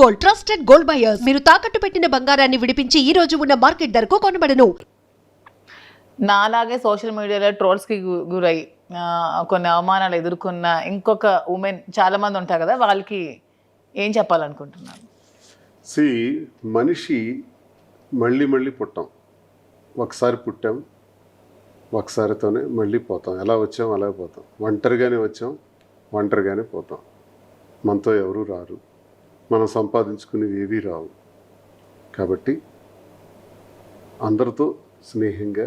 Gold, trusted gold buyers. మీరు తాకట్టు పెట్టిన బంగారాన్ని విడిపించి ఈ రోజు ఉన్న మార్కెట్ ధరకు కొనబడను. నాలాగే సోషల్ మీడియాలో ట్రోల్స్కి గురై కొన్ని అవమానాలు ఎదుర్కొన్న ఇంకొక ఉమెన్ చాలామంది ఉంటారు కదా, వాళ్ళకి ఏం చెప్పాలనుకుంటున్నాను? మనిషి మళ్ళీ మళ్ళీ పుట్టాం. ఒకసారి పుట్టాం, ఒకసారితోనే మళ్ళీ పోతాం. ఎలా వచ్చాం అలాగే పోతాం. ఒంటరిగానే వచ్చాం, ఒంటరిగానే పోతాం. మనతో ఎవరూ రారు, మనం సంపాదించుకునేవి ఏవీ రావు. కాబట్టి అందరితో స్నేహంగా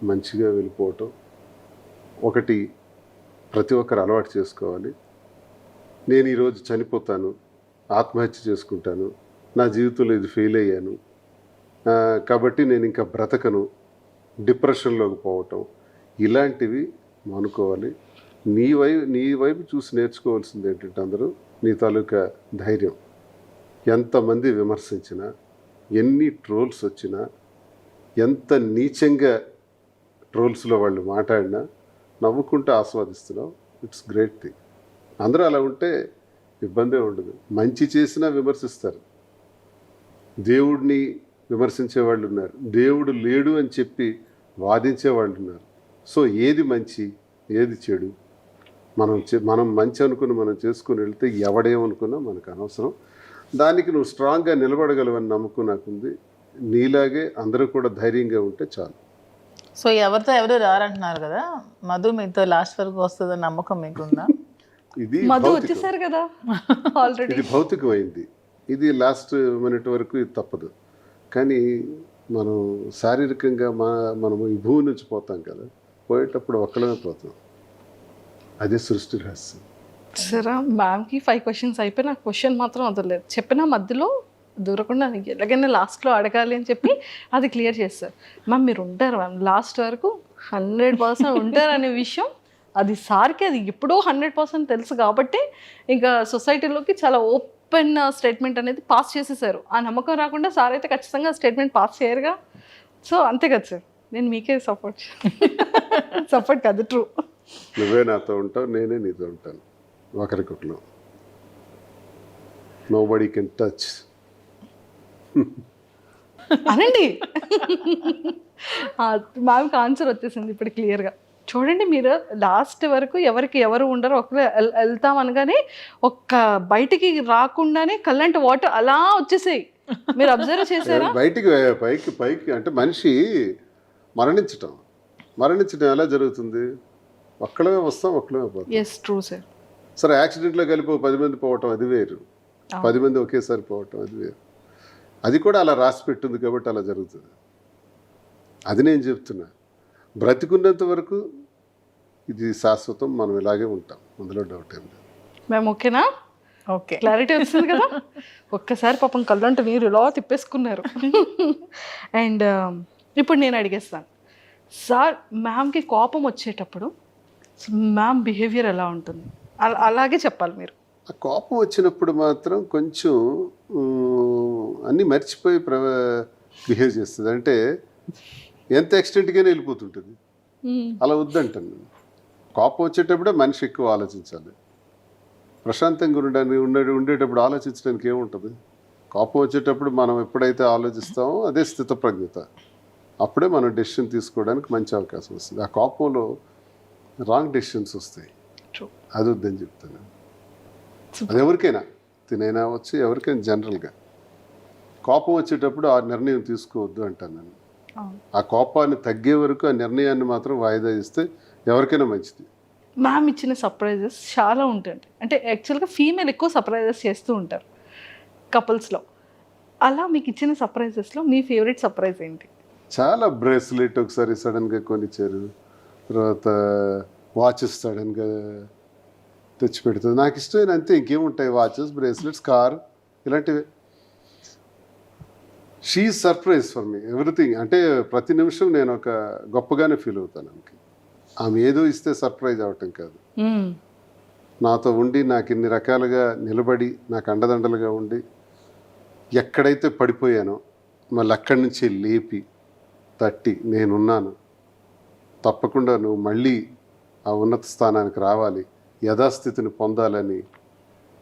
మంచిగా వెళ్ళిపోవటం ఒకటి ప్రతి ఒక్కరు అలవాటు చేసుకోవాలి. నేను ఈరోజు చనిపోతాను, ఆత్మహత్య చేసుకుంటాను, నా జీవితంలో ఇది ఫెయిల్ అయ్యాను కాబట్టి నేను ఇంకా బ్రతకను, డిప్రెషన్లోకి పోవటం, ఇలాంటివి మానుకోవాలి. నీ వైపు చూసి నేర్చుకోవాల్సింది ఏంటంటే అందరూ నీ తాలూకా ధైర్యం. ఎంతమంది విమర్శించినా, ఎన్ని ట్రోల్స్ వచ్చినా, ఎంత నీచంగా ట్రోల్స్లో వాళ్ళు మాట్లాడినా నవ్వుకుంటూ ఆస్వాదిస్తున్నావు. It's great thing. అందరూ అలా ఉంటే ఇబ్బందే ఉండదు. మంచి చేసినా విమర్శిస్తారు. దేవుడిని విమర్శించే వాళ్ళు ఉన్నారు, దేవుడు లేడు అని చెప్పి వాదించే వాళ్ళు ఉన్నారు. సో ఏది మంచి ఏది చెడు మనం మంచి అనుకుని మనం చేసుకుని వెళ్తే ఎవడేమనుకున్నా మనకు అనవసరం. దానికి నువ్వు స్ట్రాంగ్గా నిలబడగలవని నమ్మకం నాకుంది. నీలాగే అందరూ కూడా ధైర్యంగా ఉంటే చాలు. సో ఎవరితో ఎవరు రారంటున్నారు కదా, మధు మీతో లాస్ట్ వరకు వస్తుందని నమ్మకం మీకుందా? ఇది వచ్చేసారు కదా ఆల్రెడీ. ఇది భౌతికమైంది. ఇది లాస్ట్ మినిట్ వరకు ఇది తప్పదు. కానీ మనం శారీరకంగా మనము ఈ భూమి నుంచి పోతాం కదా, పోయేటప్పుడు ఒక్కడమే పోతాం. అదే సృష్టి రహస్యం. సరే, మ్యామ్కి 5 questions అయిపోయి నాకు క్వశ్చన్ మాత్రం వదలలేదు. చెప్పిన మధ్యలో దూరకుండా ఎలాగైనా లాస్ట్లో అడగాలి అని చెప్పి అది క్లియర్ చేస్తారు. మ్యామ్ మీరు ఉంటారు మ్యామ్ లాస్ట్ వరకు 100% ఉంటారు అనే విషయం అది సార్కి అది ఎప్పుడో 100% తెలుసు కాబట్టి ఇంకా సొసైటీలోకి చాలా ఓపెన్ స్టేట్మెంట్ అనేది పాస్ చేసేసారు. ఆ నమ్మకం రాకుండా సార్ అయితే ఖచ్చితంగా స్టేట్మెంట్ పాస్ చేయరుగా. సో అంతే కదా సార్, నేను మీకే సపోర్ట్ కాదు, ట్రూ. నువ్వే నాతో ఉంటావు, నేనే నీతో ఉంటాను. ఒకరికొకరు. Nobody can touch. అనండి. మ్యామ్కి ఆన్సర్ వచ్చేసింది ఇప్పుడు క్లియర్గా. చూడండి, మీరు లాస్ట్ వరకు ఎవరికి ఎవరు ఉండరు, ఒకరు వెళ్తాం అనగానే ఒక్క బయటికి రాకుండానే కల్లంటి వాటర్ అలా వచ్చేసాయి. మీరు అబ్జర్వ్ చేశారా? బయటికి పైకి అంటే మనిషి మరణించటం ఎలా జరుగుతుంది? ఒక్కడమే వస్తాం, ఒక్కడమే పోతాం. Yes, true sir. సరే, యాక్సిడెంట్లో కలిపి 10 మంది పోవటం అది వేరు, 10 మంది ఒకేసారి పోవటం అది వేరు. అది కూడా అలా రాసి పెట్టింది కాబట్టి అలా జరుగుతుంది. అది నేను చెప్తున్నా. బ్రతికున్నంత వరకు ఇది శాశ్వతం, మనం ఇలాగే ఉంటాం, అందులో డౌట్ ఏం లేదు. మేము ఓకేనా? ఓకే, క్లారిటీ వచ్చింది కదా. ఒక్కసారి పాపం కళ్ళంటే మీరు ఇలా తిప్పేసుకున్నారు. అండ్ ఇప్పుడు నేను అడిగేస్తాను సార్, మ్యామ్కి కోపం వచ్చేటప్పుడు మ్యామ్ బిహేవియర్ ఎలా ఉంటుంది? అలాగే చెప్పాలి మీరు. ఆ కోపం వచ్చినప్పుడు మాత్రం కొంచెం అన్నీ మర్చిపోయి బిహేవ్ చేస్తుంది. అంటే ఎంత ఎక్స్టెంట్గానే వెళ్ళిపోతుంటుంది. అలా వద్దంటాను నేను. కోపం వచ్చేటప్పుడే మనిషి ఎక్కువ ఆలోచించాలి. ప్రశాంతంగా ఉండేటప్పుడు ఆలోచించడానికి ఏముంటుంది? కోపం వచ్చేటప్పుడు మనం ఎప్పుడైతే ఆలోచిస్తామో అదే స్థితప్రజ్ఞత. అప్పుడే మనం డెసిషన్ తీసుకోవడానికి మంచి అవకాశం వస్తుంది. ఆ కోపంలో రాంగ్ డెసిషన్స్ వస్తాయి. అది వద్దని చెప్తాను. అది ఎవరికైనా తినైనా వచ్చి ఎవరికైనా జనరల్గా కోపం వచ్చేటప్పుడు ఆ నిర్ణయం తీసుకోవద్దు అంటాను నేను. ఆ కోపాన్ని తగ్గే వరకు ఆ నిర్ణయాన్ని మాత్రం వాయిదా ఇస్తే ఎవరికైనా మంచిది. మ్యామ్ ఇచ్చిన సర్ప్రైజెస్ చాలా ఉంటాయి. అంటే యాక్చువల్గా ఫీమేల్ ఎక్కువ సర్ప్రైజెస్ చేస్తూ ఉంటారు కపుల్స్లో. అలా మీకు ఇచ్చిన సర్ప్రైజెస్లో మీ ఫేవరెట్ సర్ప్రైజ్ ఏంటి? చాలా. బ్రేస్లెట్ ఒకసారి సడన్గా కొనిచ్చారు, తర్వాత వాచెస్ సడన్గా తెచ్చి పెడుతుంది. నాకు ఇష్టమైన అంతే, ఇంకేముంటాయి? వాచెస్, బ్రేస్లెట్స్, కార్, ఇలాంటివి. She surprise for me everything. అంటే ప్రతి నిమిషం నేను ఒక గొప్పగానే ఫీల్ అవుతాను. ఆమె ఏదో ఇస్తే సర్ప్రైజ్ అవటం కాదు, నాతో ఉండి నాకు ఇన్ని రకాలుగా నిలబడి నాకు అండదండలుగా ఉండి ఎక్కడైతే పడిపోయానో మళ్ళీ అక్కడి నుంచి లేపి తట్టి నేనున్నాను, తప్పకుండా నువ్వు మళ్ళీ ఆ ఉన్నత స్థానానికి రావాలి, యథాస్థితిని పొందాలని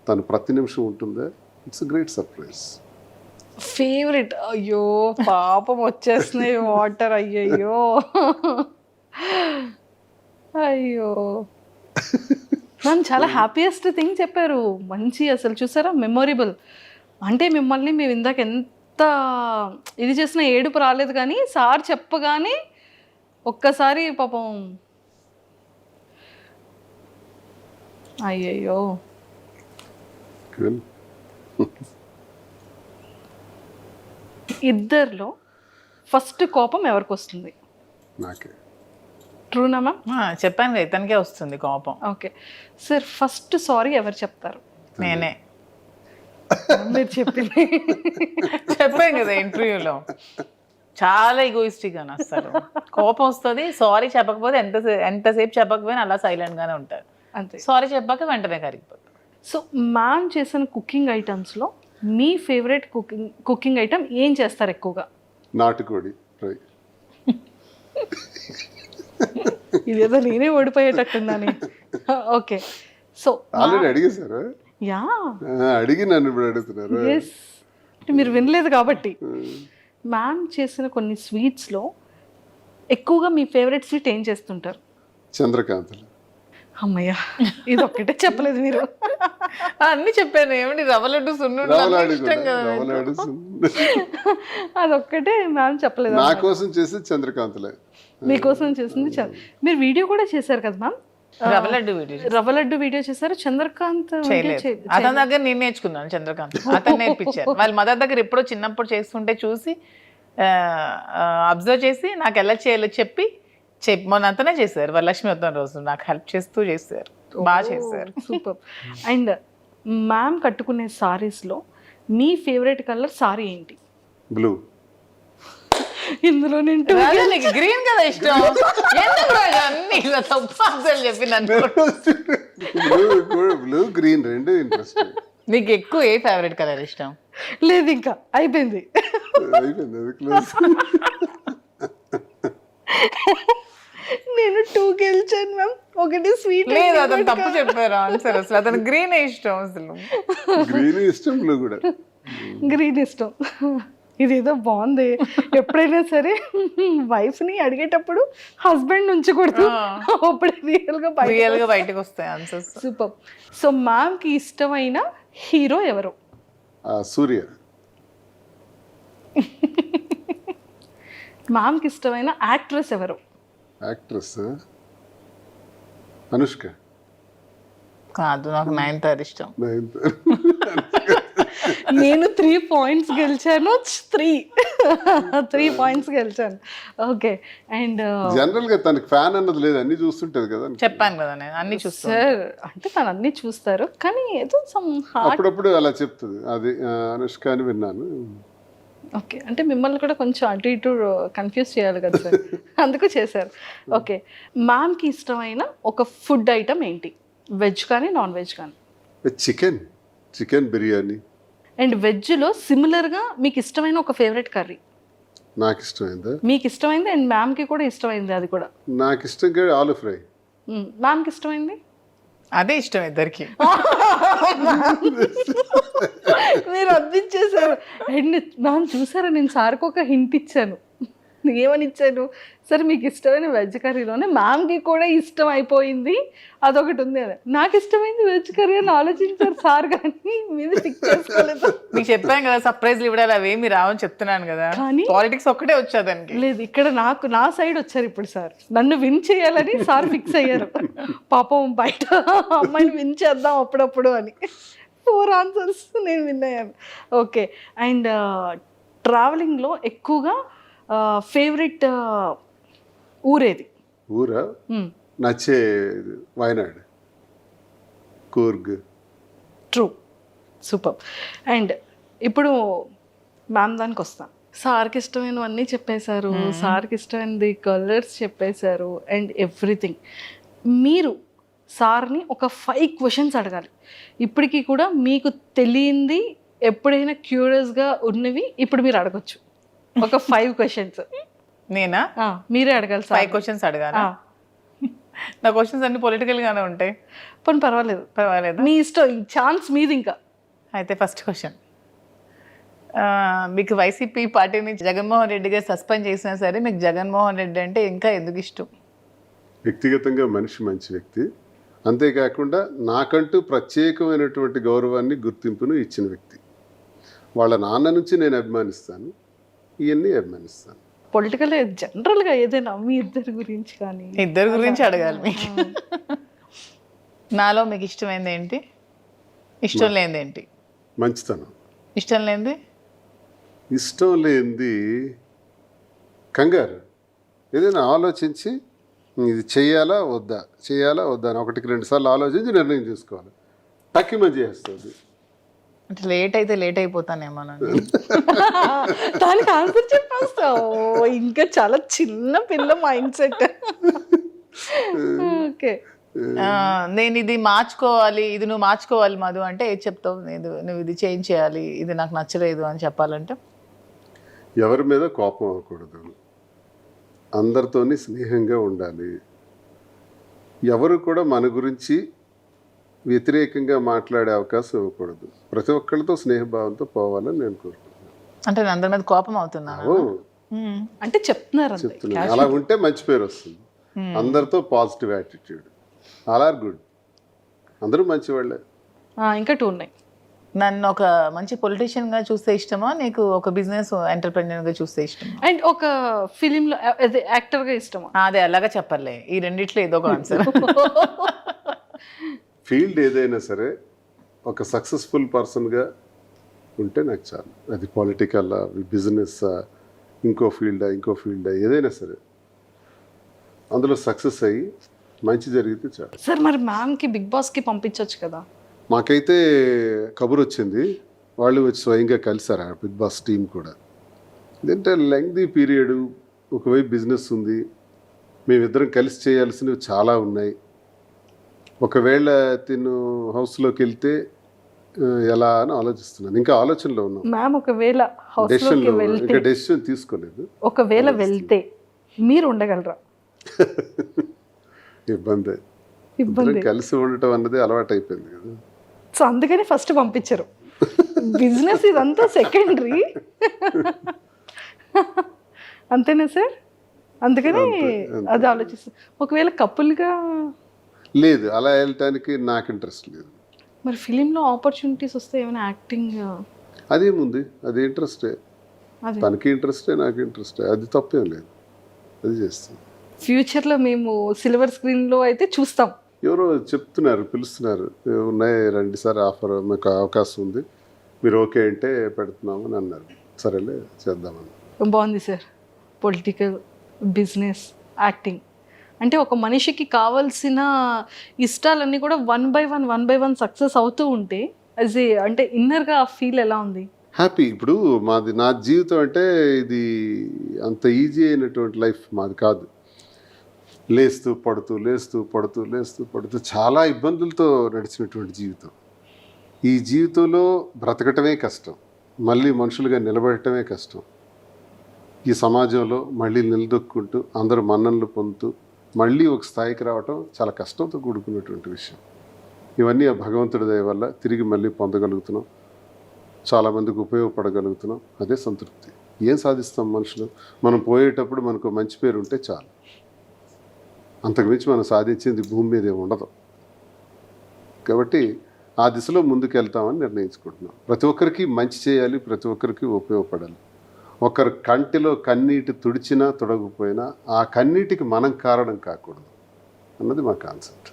తను ప్రతి నిమిషం ఉంటుందే. It's great surprise. ఫేవరెట్, అయ్యో పాపం వచ్చేస్తున్నాయి వాటర్, అయ్యయ్యో అయ్యో. మ్యామ్ చాలా హ్యాపీయెస్ట్ థింగ్ చెప్పారు, మంచి అసలు చూసారా మెమొరబుల్. అంటే మిమ్మల్ని మేము ఇందాక ఎంత ఇది చేసిన ఏడుపు రాలేదు, కానీ సార్ చెప్పగానే ఒక్కసారి పాపం అయ్యయ్యో. ఇద్దరిలో ఫస్ట్ కోపం ఎవరికి వస్తుంది? నాకే. ట్రూనా మ్యామ్? చెప్పాను కదా ఇతనికే వస్తుంది కోపం. ఓకే సార్, ఫస్ట్ సారీ ఎవరు చెప్తారు? నేనే మీరు చెప్పింది చెప్పాను కదా ఇంటర్వ్యూలో, చాలా ఈగోయిస్టిక్ అని అసలు కోపం వస్తుంది. సారీ చెప్పకపోతే ఎంతసేపు చెప్పకపోయినా అలా సైలెంట్ గానే ఉంటారు. అంతే. సారీ చెప్పాక వెంటనే కరిగిపోతారు. సో మ్యామ్ చేసిన కుకింగ్ ఐటమ్స్లో మీ ఫేవరెట్ కుకింగ్ ఐటమ్ ఏం చేస్తారు ఎక్కువగా? నాటుకోడి ఫ్రై. ఇదేదో నేనే ఓడిపోయేటట్టుందని. ఓకే, సో ఆల్రెడీ అడిగేశారు. యా అడిగి నన్ను ఇప్పుడు అడుగుతున్నారు. ఎస్, మీరు వినలేదు కాబట్టి. మ్యామ్ చేసిన కొన్ని స్వీట్స్లో ఎక్కువగా మీ ఫేవరెట్ స్వీట్ ఏం చేస్తుంటారు? చంద్రకాంతలు. అమ్మయ్యా, ఇది ఒక్కటే చెప్పలేదు మీరు. అన్ని చెప్పాను. ఏమిటి రవ్వ లడ్డు సున్నుండలు రవ్వలాడు ఇష్టం కదా. రవ్వలాడు అదొక్కటే మ్యామ్ చెప్పలేదు. నా కోసం చేసేది చంద్రకాంతలే. మీకోసం చేసింది మీరు వీడియో కూడా చేశారు కదా మ్యామ్, రవ్వ లడ్డు వీడియో రవ్వ లడ్డు వీడియో చేశారు. చంద్రకాంత్ చేయలేదు, అతని దగ్గర నేను నేర్చుకున్నాను. చంద్రకాంత్ అతను నేర్పించారు. వాళ్ళ మదర్ దగ్గర ఎప్పుడో చిన్నప్పుడు చేస్తుంటే చూసి అబ్జర్వ్ చేసి నాకు ఎలా చేయాలో చెప్పి మొన్న అంతనే చేశారు. వాళ్ళ లక్ష్మీ వద్దం రోజు నాకు హెల్ప్ చేస్తూ చేశారు, బాగా చేశారు. సూపర్. అండ్ మ్యామ్ కట్టుకునే సారీస్లో మీ ఫేవరెట్ కలర్ సారీ ఏంటి? బ్లూ. ఇందులో నేను నీకు గ్రీన్ కదా ఇష్టం. ఎందుకు రాజు అన్ని ఇలా తప్పు ఆన్సర్లు చెప్పి నన్ను. బ్లూ గ్రీన్ రెండు ఇంట్రెస్ట్. నీకు ఎక్కువ ఏ ఫేవరెట్ కలర్ ఇష్టం? లేదు, ఇంకా అయిపోయింది. అయిపోయింది అది క్లోజ్. నేను 2 గెలిచాను మ్యామ్, ఒకటి స్వీట్. లేదు, అతను తప్పు చెప్పారు ఆన్సర్. అసలు అతను గ్రీన్ ఇష్టం. అసలు గ్రీన్ ఇష్టం, బ్లూ కూడా. గ్రీన్ ఇష్టం. ఇదేదో బాగుంది. ఎప్పుడైనా సరే వైఫ్ని అడిగేటప్పుడు హస్బెండ్ నుంచి కొడుతూ అప్పుడే రియల్ గా బయటకు వస్తాయి ఆన్సర్స్. సూపర్. సో మ్యామ్కి ఇష్టమైన హీరో ఎవరు? సూర్య. మ్యామ్కి ఇష్టమైన యాక్ట్రెస్ ఎవరు? యాక్ట్రెస్ అనుష్క. కాదు, నాకు నయనతార ఇష్టం. నేను 3 పాయింట్స్ గెలిచాను. 3 పాయింట్స్ గెలిచాను. ఓకే. అండ్ జనరల్ గా తనకి ఫ్యాన్ అన్నది లేదు, అన్ని చూస్తుంటది కదా. చెప్పాను కదా నేను అన్ని చూస్తాను. సార్ అంటే తను అన్ని చూస్తారు, కానీ ఏదో సమ్ హార్ట్. అప్పుడప్పుడు అలా చెప్తుంది. అది అనుష్క అని విన్నాను. ఓకే, అంటే మిమ్మల్ని కూడా కొంచెం అటు ఇటు కన్ఫ్యూజ్ చేయాలి కదా సార్, అందుకు చేశారు. ఓకే, మ్యామ్కి ఇష్టమైన ఒక ఫుడ్ ఐటమ్ ఏంటి? వెజ్ కానీ నాన్ వెజ్ కానీ? చికెన్ బిర్యానీ. అండ్ వెజ్లో సిమిలర్గా మీకు ఇష్టమైన ఒక ఫేవరెట్ కర్రీ? నాకు ఇష్టమైందా? మీకు ఇష్టమైంది అండ్ మ్యామ్కి కూడా ఇష్టమైంది అది కూడా? నాకు ఇష్టం ఆలు ఫ్రై. మ్యామ్కి ఇష్టమైంది? అదే ఇష్టం ఇద్దరికి. మీరు అందించేశారు. అండ్ మ్యామ్ చూసారా, నేను సార్కి ఒక హింట్ ఇచ్చాను. ఏమని ఇచ్చాను? సరే మీకు ఇష్టమైన వెజ్ కర్రీలోనే మ్యామ్కి కూడా ఇష్టం అయిపోయింది అదొకటి ఉంది అని. నాకు ఇష్టమైంది వెజ్ కర్రీ అని ఆలోచించారు సార్, కానీ మీద పిక్ చేసుకోలేదు. మీకు చెప్పాను కదా సర్ప్రైజ్లు ఇవ్వడాలి అవేమి రావని చెప్తున్నాను కదా. కానీ పాలిటిక్స్ ఒక్కటే వచ్చేదానికి లేదు, ఇక్కడ నా సైడ్ వచ్చారు ఇప్పుడు సార్. నన్ను విన్ చేయాలని సార్ ఫిక్స్ అయ్యారు. పాపం బయట అమ్మాయిని విన్ చేద్దాం అప్పుడప్పుడు అని. 4 ఆన్సర్స్ నేను విన్ అయ్యాను. ఓకే. అండ్ ట్రావెలింగ్లో ఎక్కువగా ఫేవరెట్ ఊరేది? ఊరా నచ్చే Wayanad, Coorg. True. Super. And ఇప్పుడు మ్యామ్ దానికి వస్తాం. సార్కి ఇష్టమైనవన్నీ చెప్పేశారు, సార్కి ఇష్టమైనది కలర్స్ చెప్పేశారు అండ్ ఎవ్రీథింగ్. మీరు సార్ని ఒక 5 క్వశ్చన్స్ అడగాలి. ఇప్పటికీ కూడా మీకు తెలియంది ఎప్పుడైనా క్యూరియస్గా ఉన్నవి ఇప్పుడు మీరు అడగచ్చు. ఒక 5 క్వశ్చన్స్ నేనా? మీరే అడగాలి. 5 క్వశ్చన్స్ అడగాలి. నా క్వశ్చన్స్ అన్ని పొలిటికల్ గానే ఉంటాయి. పోనీ పర్వాలేదు, పర్వాలేదు. మీ ఇష్టం, ఛాన్స్ మీది. ఇంకా అయితే ఫస్ట్ క్వశ్చన్, మీకు వైసీపీ పార్టీ నుంచి జగన్మోహన్ రెడ్డి గారు సస్పెండ్ చేసినా సరే మీకు జగన్మోహన్ రెడ్డి అంటే ఇంకా ఎందుకు ఇష్టం? వ్యక్తిగతంగా మనిషి మంచి వ్యక్తి, అంతేకాకుండా నాకంటూ ప్రత్యేకమైనటువంటి గౌరవాన్ని గుర్తింపును ఇచ్చిన వ్యక్తి. వాళ్ళ నాన్న నుంచి నేను అభిమానిస్తాను, ఇవన్నీ అభిమానిస్తాను. పొలిటికల్ జనరల్గా ఏదైనా మీ ఇద్దరి గురించి కానీ ఇద్దరు గురించి అడగాలి మీకు. నాలో మీకు ఇష్టమైంది ఏంటి, ఇష్టం లేనిది ఏంటి? మంచితనం. ఇష్టం లేనిది? ఇష్టం లేనిది కంగారు. ఏదైనా ఆలోచించి ఇది చేయాలా వద్దా అని 1-2 సార్లు ఆలోచించి నిర్ణయం తీసుకోవాలి. టక్కిమని చేస్తుంది. అంటే లేట్ అయితే లేట్ అయిపోతానేమోనండి. దానికి ఆన్సర్ చెప్పేస్తావు. ఇంకా చాలా చిన్న పిల్ల మైండ్ సెట్. ఓకే, నేను ఇది మార్చుకోవాలి, ఇది నువ్వు మార్చుకోవాలి మధు అంటే ఏది చెప్తావు? నువ్వు ఇది చేంజ్ చేయాలి, ఇది నాకు నచ్చలేదు అని చెప్పాలంటే? ఎవరి మీద కోపం అవ్వకూడదు, అందరితోని స్నేహంగా ఉండాలి, ఎవరు కూడా మన గురించి వ్యతిరేకంగా మాట్లాడే అవకాశం ఇవ్వకూడదు, ప్రతి ఒక్కరితో స్నేహభావంతో పోవాలని నేను కోరుకుంటున్నాను. అంటే నేను అందరి మీద కోపం అవుతున్నాను అంటే చెప్తున్నారు. అలా ఉంటే మంచి పేరు వస్తుంది. అందరితో positive attitude, all are good, అందరూ మంచివాళ్ళే. ఇంకా 2 ఉన్నాయి. నన్ను ఒక మంచి పొలిటీషియన్ గా చూస్తే ఇష్టమా, నీకు ఒక బిజినెస్ ఎంటర్ప్రెన్యూర్ గా చూస్తే ఇష్టమా, అండ్ ఒక ఫిలిం లో యాక్టర్ గా ఇష్టమా? అదే అలాగా చెప్పలే, ఈ రెండిట్లో ఏదో ఒక ఆన్సర్. ఫీల్డ్ ఏదైనా సరే ఒక సక్సెస్ఫుల్ పర్సన్గా ఉంటే నాకు చాలు. అది పొలిటికల్, బిజినెస్, ఇంకో ఫీల్డా ఏదైనా సరే అందులో సక్సెస్ అయ్యి మంచి జరిగితే చాలు. సార్ మరి మ్యామ్కి బిగ్ బాస్కి పంపించవచ్చు కదా? మాకైతే కబుర్ వచ్చింది, వాళ్ళు వచ్చి స్వయంగా కలిసారు ఆ బిగ్ బాస్ టీం కూడా. ఇదంటే లెంగ్దీ పీరియడ్, ఒకవైపు బిజినెస్ ఉంది, మేమిద్దరం కలిసి చేయాల్సినవి చాలా ఉన్నాయి. ఒకవేళ తిను హౌస్లోకి వెళ్తే ఎలా అని ఆలోచిస్తున్నాను, ఇంకా ఆలోచనలో ఉన్నాం. మ్యామ్ ఒకవేళ హౌస్లోకి వెళ్తే, ఇంకా డెసిషన్ తీసుకోలేదు. ఒకవేళ వెళ్తే మీరు ఉండగలరా? ఇబ్బంది. కలిసి ఉండటం అన్నది అలవాటు అయిపోయింది కదా, సో అందుకని ఫస్ట్ పంపించరు. బిజినెస్ ఇదంతా సెకండరీ. అంతేనా సార్? అందుకని అది ఆలోచిస్తాను. ఒకవేళ కపుల్గా లేదు, అలా వెళ్ళటానికి నాకు ఇంట్రెస్ట్ లేదు. మరి ఫిలింలో ఆపర్చునిటీస్ వస్తే ఏమైనా యాక్టింగ్ అదేముంది, అది ఇంట్రెస్టే, తనకి ఇంట్రెస్టే నాకు ఇంట్రెస్టే, అది తప్పేం లేదు, అది చేస్తాం. ఫ్యూచర్లో మేము సిల్వర్ స్క్రీన్లో అయితే చూస్తాం. ఎవరో చెప్తున్నారు, పిలుస్తున్నారు, ఉన్నాయి రండి సార్, ఆఫర్ మీకు అవకాశం ఉంది, మీరు ఓకే అంటే పెడుతున్నాము అని అన్నారు. సరేలే చేద్దామని. బాగుంది సార్. పొలిటికల్, బిజినెస్, యాక్టింగ్ అంటే ఒక మనిషికి కావాల్సిన ఇష్టాలన్నీ కూడా 1 by 1 సక్సెస్ అవుతూ ఉంటే యాజ్ ఏ అంటే ఇన్నర్గా ఫీల్ ఎలా ఉంది? హ్యాపీ. ఇప్పుడు నా జీవితం అంటే ఇది అంత ఈజీ అయినటువంటి లైఫ్ మాది కాదు. లేస్తూ పడుతూ చాలా ఇబ్బందులతో నడిచినటువంటి జీవితం. ఈ జీవితంలో బ్రతకటమే కష్టం, మళ్ళీ మనుషులుగా నిలబడటమే కష్టం. ఈ సమాజంలో మళ్ళీ నిలదొక్కుంటూ అందరూ మన్ననలు పొందుతూ మళ్ళీ ఒక స్థాయికి రావటం చాలా కష్టంతో కూడుకున్నటువంటి విషయం. ఇవన్నీ ఆ భగవంతుడి దయ వల్ల తిరిగి మళ్ళీ పొందగలుగుతున్నాం, చాలామందికి ఉపయోగపడగలుగుతున్నాం, అదే సంతృప్తి. ఏం సాధిస్తాం మనుషులు? మనం పోయేటప్పుడు మనకు మంచి పేరు ఉంటే చాలు, అంతకుమించి మనం సాధించింది భూమి మీద ఏమి ఉండదు. కాబట్టి ఆ దిశలో ముందుకు వెళ్తామని నిర్ణయించుకుంటున్నాం. ప్రతి ఒక్కరికి మంచి చేయాలి, ప్రతి ఒక్కరికి ఉపయోగపడాలి. ఒకరి కంటిలో కన్నీటి తుడిచినా తుడగపోయినా ఆ కన్నీటికి మనం కారణం కాకూడదు అన్నది మా కాన్సెప్ట్.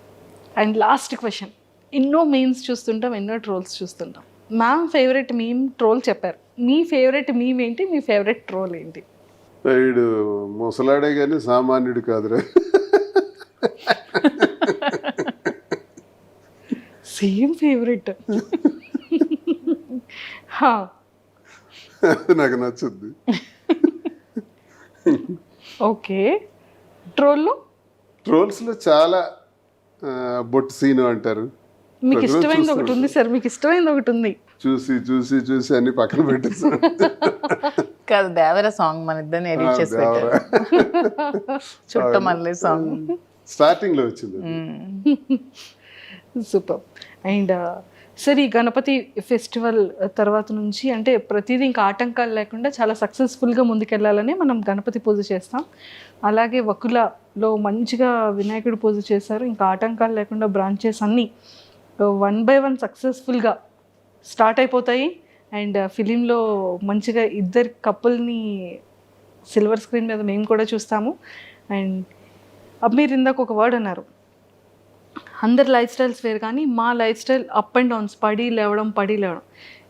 అండ్ లాస్ట్ క్వశ్చన్, ఎన్నో మీమ్స్ చూస్తుంటాం, ఎన్నో ట్రోల్స్ చూస్తుంటాం. మ్యామ్ ఫేవరెట్ మీమ్ ట్రోల్ చెప్పారు, మీ ఫేవరెట్ మీమ్ ఏంటి, మీ ఫేవరెట్ ట్రోల్ ఏంటి? వీడు ముసలాడే కానీ సామాన్యుడు కాదురా. Same favourite. నాకు నచ్చుద్ది. ఓకే. ట్రోల్స్లో చాలా బొట్టు సీను అంటారు. మీకు ఇష్టమైంది ఒకటి ఉంది సార్, మీకు ఇష్టమైంది ఒకటి ఉంది. చూసి అన్ని పక్కన పెట్టేసారు. కాదు, దేవర సాంగ్ మన ఇద్దరిని ఎడిట్ చేసి పెట్టారు. చుట్టమల్లి సాంగ్ స్టార్టింగ్ లో వచ్చింది. సూపర్. అండ్ సార్ ఈ గణపతి ఫెస్టివల్ తర్వాత నుంచి అంటే ప్రతిదీ ఇంకా ఆటంకాలు లేకుండా చాలా సక్సెస్ఫుల్గా ముందుకెళ్ళాలని మనం గణపతి పూజ చేస్తాం. అలాగే వకులలో మంచిగా వినాయకుడు పూజ చేశారు. ఇంకా ఆటంకాలు లేకుండా బ్రాంచెస్ అన్నీ 1 by 1 సక్సెస్ఫుల్గా స్టార్ట్ అయిపోతాయి. అండ్ ఫిలింలో మంచిగా ఇద్దరు కపుల్ని సిల్వర్ స్క్రీన్ మీద మేము కూడా చూస్తాము. అండ్ మీరు ఇందాక ఒక వర్డ్ అన్నారు, అందరి లైఫ్ స్టైల్స్ వేరు కానీ మా life style up and downs, పడి లేవడం.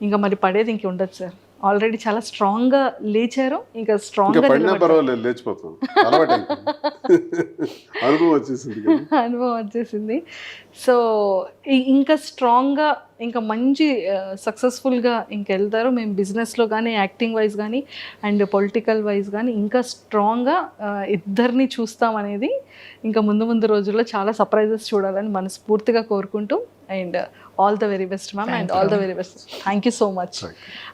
ఇంకా మరి పడేది ఇంక ఉండదు సార్. ఆల్రెడీ చాలా స్ట్రాంగ్గా లేచారు, ఇంకా స్ట్రాంగ్గా పడినా పర్వాలేదు, లేచిపోతాం. అలవాటు అనుభవం వచ్చేసింది కదా. అనుభవం వచ్చేసింది. సో ఇంకా స్ట్రాంగ్గా ఇంకా మంచి సక్సెస్ఫుల్గా ఇంకా వెళ్తారు. మేము బిజినెస్లో కానీ, యాక్టింగ్ వైజ్ కానీ, అండ్ పొలిటికల్ వైజ్ కానీ ఇంకా స్ట్రాంగ్గా ఇద్దరిని చూస్తామనేది ఇంకా ముందు రోజుల్లో చాలా సర్ప్రైజెస్ చూడాలని మనస్ఫూర్తిగా కోరుకుంటూ, and all the very best ma'am, and all the very best. Thank you so much.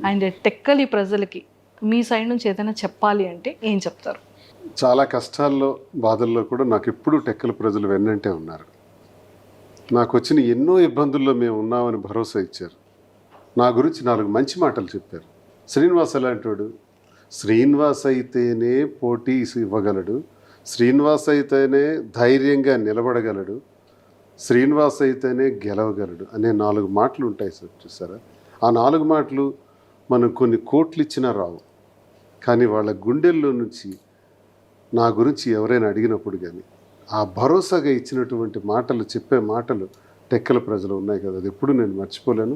And Tekkali ప్రజలకి మీ సైడ్ నుంచి ఏదైనా చెప్పాలి అంటే ఏం చెప్తారు? చాలా కష్టాల్లో బాధల్లో కూడా నాకు ఎప్పుడూ టెక్కల ప్రజలు వెన్నంటే ఉన్నారు. నాకు వచ్చిన ఎన్నో ఇబ్బందుల్లో మేము ఉన్నామని భరోసా ఇచ్చారు. నా గురించి 4 మంచి మాటలు చెప్పారు. శ్రీనివాస్ ఎలాంటివాడు? శ్రీనివాస్ అయితేనే పోటీ ఇవ్వగలడు, శ్రీనివాస్ అయితేనే ధైర్యంగా నిలబడగలడు, శ్రీనివాస్ అయితేనే గెలవగలడు అనే 4 మాటలు ఉంటాయి సార్. చూసారా, ఆ 4 మాటలు మనం కొన్ని కోట్లు ఇచ్చినా రావు. కానీ వాళ్ళ గుండెల్లో నుంచి నా గురించి ఎవరైనా అడిగినప్పుడు కానీ ఆ భరోసాగా ఇచ్చినటువంటి మాటలు, చెప్పే మాటలు టెక్కల ప్రజలు ఉన్నాయి కదా, అది ఎప్పుడు నేను మర్చిపోలేను.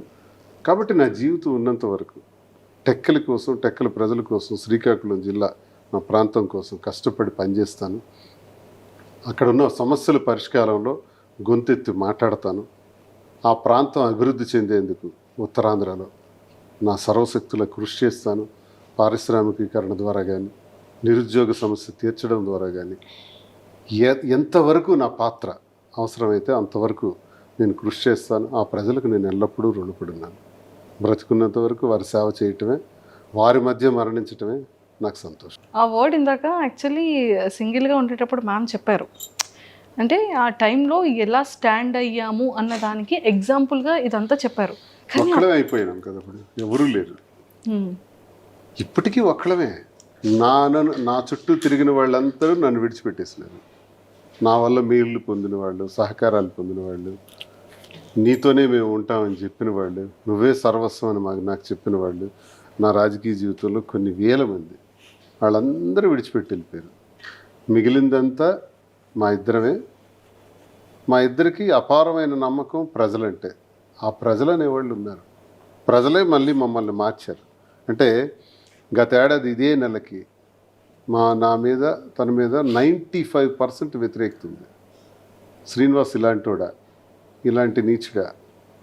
కాబట్టి నా జీవితం ఉన్నంత వరకు టెక్కల కోసం, టెక్కల ప్రజల కోసం, శ్రీకాకుళం జిల్లా నా ప్రాంతం కోసం కష్టపడి పనిచేస్తాను. అక్కడ ఉన్న సమస్యల పరిష్కారంలో గొంతెత్తి మాట్లాడతాను. ఆ ప్రాంతం అభివృద్ధి చెందేందుకు ఉత్తరాంధ్రలో నా సర్వశక్తుల కృషి చేస్తాను. పారిశ్రామికీకరణ ద్వారా కానీ, నిరుద్యోగ సమస్య తీర్చడం ద్వారా కానీ ఎంతవరకు నా పాత్ర అవసరమైతే అంతవరకు నేను కృషి చేస్తాను. ఆ ప్రజలకు నేను ఎల్లప్పుడూ రుణపడి ఉన్నాను. బ్రతుకున్నంత వరకు వారి సేవ చేయటమే, వారి మధ్య మరణించటమే నాకు సంతోషం. ఆ వర్డ్ ఇందాక యాక్చువల్లీ సింగిల్గా ఉండేటప్పుడు మ్యామ్ చెప్పారు. అంటే ఆ టైంలో ఎలా స్టాండ్ అయ్యాము అన్న దానికి ఎగ్జాంపుల్గా ఇదంతా చెప్పారు. ఒక్కడమే అయిపోయినాం కదా, ఇప్పుడు ఎవరూ లేరు. ఇప్పటికీ ఒక్కడమే. నా చుట్టూ తిరిగిన వాళ్ళందరూ నన్ను విడిచిపెట్టేసినారు. నా వల్ల మేలు పొందిన వాళ్ళు, సహకారాలు పొందిన వాళ్ళు, నీతోనే మేము ఉంటామని చెప్పిన వాళ్ళు, నువ్వే సర్వస్వం అని నాకు చెప్పిన వాళ్ళు, నా రాజకీయ జీవితంలో కొన్ని వేల మంది, వాళ్ళందరూ విడిచిపెట్టి వెళ్ళిపోయారు. మిగిలిందంతా మా ఇద్దరమే. మా ఇద్దరికి అపారమైన నమ్మకం ప్రజలంటే. ఆ ప్రజలు అనేవాళ్ళు ఉన్నారు. ప్రజలే మళ్ళీ మమ్మల్ని మార్చారు. అంటే గత ఏడాది ఇదే నెలకి నా మీద, తన మీద 95% వ్యతిరేకత ఉంది. శ్రీనివాస్ ఇలాంటోడా, ఇలాంటి నీచుగా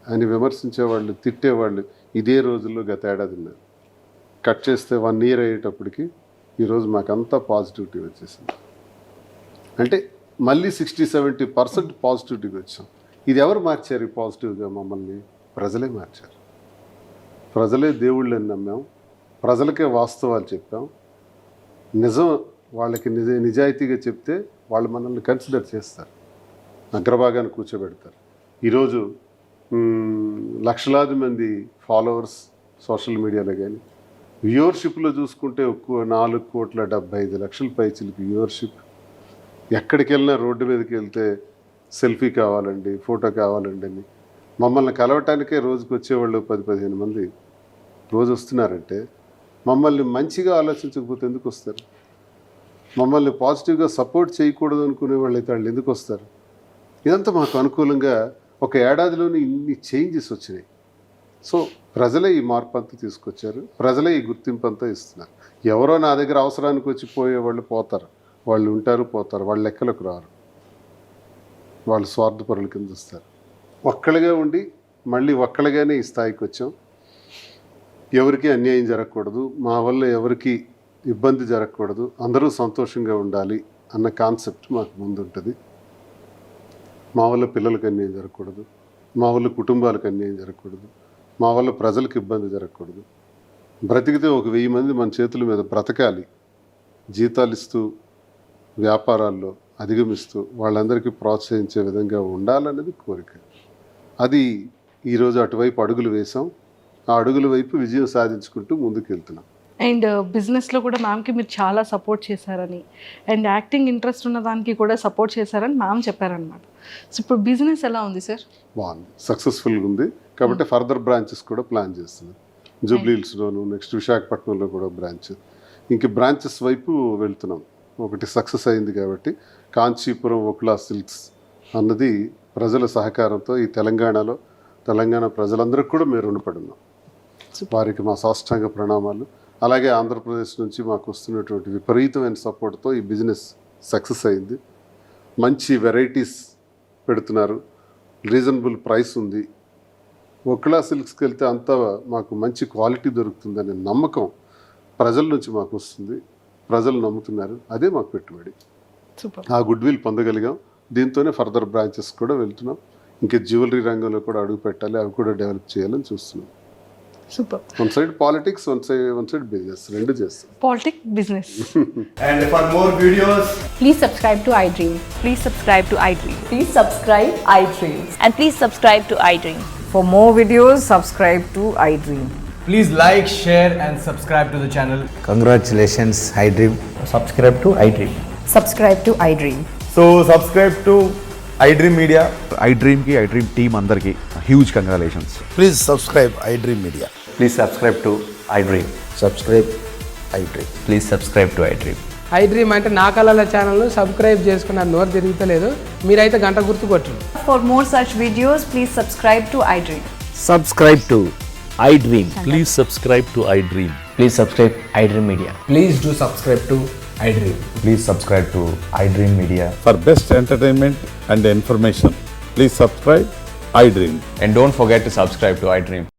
అని విమర్శించేవాళ్ళు, తిట్టేవాళ్ళు ఇదే రోజుల్లో గత ఏడాది ఉన్నారు. కట్ చేస్తే 1 year అయ్యేటప్పటికి ఈరోజు మాకంతా పాజిటివిటీ వచ్చేసింది. అంటే మళ్ళీ 60-70% పాజిటివిటీకి వచ్చాం. ఇది ఎవరు మార్చారు ఈ పాజిటివ్గా? మమ్మల్ని ప్రజలే మార్చారు. ప్రజలే దేవుళ్ళని నమ్మాం, ప్రజలకే వాస్తవాలు చెప్పాం. నిజం వాళ్ళకి నిజాయితీగా చెప్తే వాళ్ళు మనల్ని కన్సిడర్ చేస్తారు, అగ్రభాగాన్ని కూర్చోబెడతారు. ఈరోజు లక్షలాది మంది ఫాలోవర్స్ సోషల్ మీడియాలో కానీ, వ్యూవర్షిప్లో చూసుకుంటే 4,75,00,000 పైచిలకి వ్యూవర్షిప్. ఎక్కడికి వెళ్ళినా రోడ్డు మీదకి వెళ్తే సెల్ఫీ కావాలండి, ఫోటో కావాలండి అని మమ్మల్ని కలవటానికే రోజుకి వచ్చేవాళ్ళు 10-15 మంది రోజు వస్తున్నారంటే, మమ్మల్ని మంచిగా ఆలోచించకపోతే ఎందుకు వస్తారు? మమ్మల్ని పాజిటివ్గా సపోర్ట్ చేయకూడదు అనుకునే వాళ్ళు అయితే వాళ్ళు ఎందుకు వస్తారు? ఇదంతా మాకు అనుకూలంగా ఒక ఏడాదిలోనే ఇన్ని చేంజెస్ వచ్చినాయి. సో ప్రజలే ఈ మార్పు అంతా తీసుకొచ్చారు, ప్రజలే ఈ గుర్తింపు అంతా ఇస్తున్నారు. ఎవరో నా దగ్గర అవసరానికి వచ్చి పోయేవాళ్ళు పోతారు, వాళ్ళు ఉంటారు పోతారు, వాళ్ళ లెక్కలకు రారు, వాళ్ళు స్వార్థపరుల కింద వస్తారు. ఒక్కళ్ళగా ఉండి మళ్ళీ ఒక్కళ్ళగానే ఈ స్థాయికి వచ్చాం. ఎవరికి అన్యాయం జరగకూడదు, మా వల్ల ఎవరికి ఇబ్బంది జరగకూడదు, అందరూ సంతోషంగా ఉండాలి అన్న కాన్సెప్ట్ మాకు ముందు ఉంటుంది. మా వల్ల పిల్లలకు అన్యాయం జరగకూడదు, మా వల్ల కుటుంబాలకు అన్యాయం జరగకూడదు, మా వల్ల ప్రజలకు ఇబ్బంది జరగకూడదు. బ్రతికితే 1000 మంది మన చేతుల మీద బ్రతకాలి, జీతాలు ఇస్తూ వ్యాపారాల్లో అధిగమిస్తూ వాళ్ళందరికీ ప్రోత్సహించే విధంగా ఉండాలనేది కోరిక. అది ఈరోజు అటువైపు అడుగులు వేసాం. ఆ అడుగుల వైపు విజయం సాధించుకుంటూ ముందుకు వెళ్తున్నాం. అండ్ బిజినెస్లో కూడా మ్యామ్కి మీరు చాలా సపోర్ట్ చేశారని, అండ్ యాక్టింగ్ ఇంట్రెస్ట్ ఉన్న దానికి కూడా సపోర్ట్ చేశారని మ్యామ్ చెప్పారనమాట. సో ఇప్పుడు బిజినెస్ ఎలా ఉంది సార్? బాగుంది, సక్సెస్ఫుల్గా ఉంది. కాబట్టి ఫర్దర్ బ్రాంచెస్ కూడా ప్లాన్ చేస్తున్నాం. జూబ్లీ హిల్స్లోను, నెక్స్ట్ విశాఖపట్నంలో కూడా బ్రాంచ్, ఇంక బ్రాంచెస్ వైపు వెళ్తున్నాం. ఒకటి సక్సెస్ అయింది కాబట్టి కాంచీపురం ఒక్లా సిల్క్స్ అన్నది ప్రజల సహకారంతో ఈ తెలంగాణ ప్రజలందరికీ కూడా మేము రుణపడి ఉన్నాం. వారికి మా సాష్టాంగ ప్రణామాలు. అలాగే ఆంధ్రప్రదేశ్ నుంచి మాకు వస్తున్నటువంటి విపరీతమైన సపోర్ట్తో ఈ బిజినెస్ సక్సెస్ అయింది. మంచి వెరైటీస్ పెడుతున్నారు, రీజనబుల్ ప్రైస్ ఉంది. ఒక్లా సిల్క్స్కి వెళ్తే అంతా మాకు మంచి క్వాలిటీ దొరుకుతుందనే నమ్మకం ప్రజల నుంచి మాకు వస్తుంది. ప్రజలు నమ్ముతున్నారు, అదే మాకు పెట్టుబడి. సూపర్. ఆ గుడ్ విల్ పొందగలిగాం. దీంతోనే ఫర్దర్ బ్రాంచెస్ కూడా వెళ్తున్నాం. ఇంకా జ్యువెలరీ రంగంలో కూడా అడుగు పెట్టాలి, అవి కూడా డెవలప్ చేయాలని చూస్తున్నాం. Super. One side politics, one side business, రెండు చేస్తాం. Politic, business. And for more videos, Please subscribe to iDream. Please subscribe to iDream. Please subscribe iDream. And please subscribe to iDream. For more videos, subscribe to iDream. please like, share, and subscribe to the channel. Congratulations, iDream. Subscribe to iDream. Subscribe to iDream. So subscribe to iDream Media. iDream ki iDream team అందరికి huge congratulations. Please subscribe iDream Media. Please subscribe to iDream. Subscribe iDream. Please subscribe to iDream. iDream అంటే నా కళల ఛానల్ను subscribe చేసుకున్న నోరు తిరుగుతలేదు, మీరైతే గంట గుర్తు కొట్టండి. For more such videos, please subscribe to iDream. Subscribe to iDream. Please subscribe to iDream. Please subscribe iDream Media. Please do subscribe to iDream. Please subscribe to iDream Media. For best entertainment and information, please subscribe iDream. And don't forget to subscribe to iDream.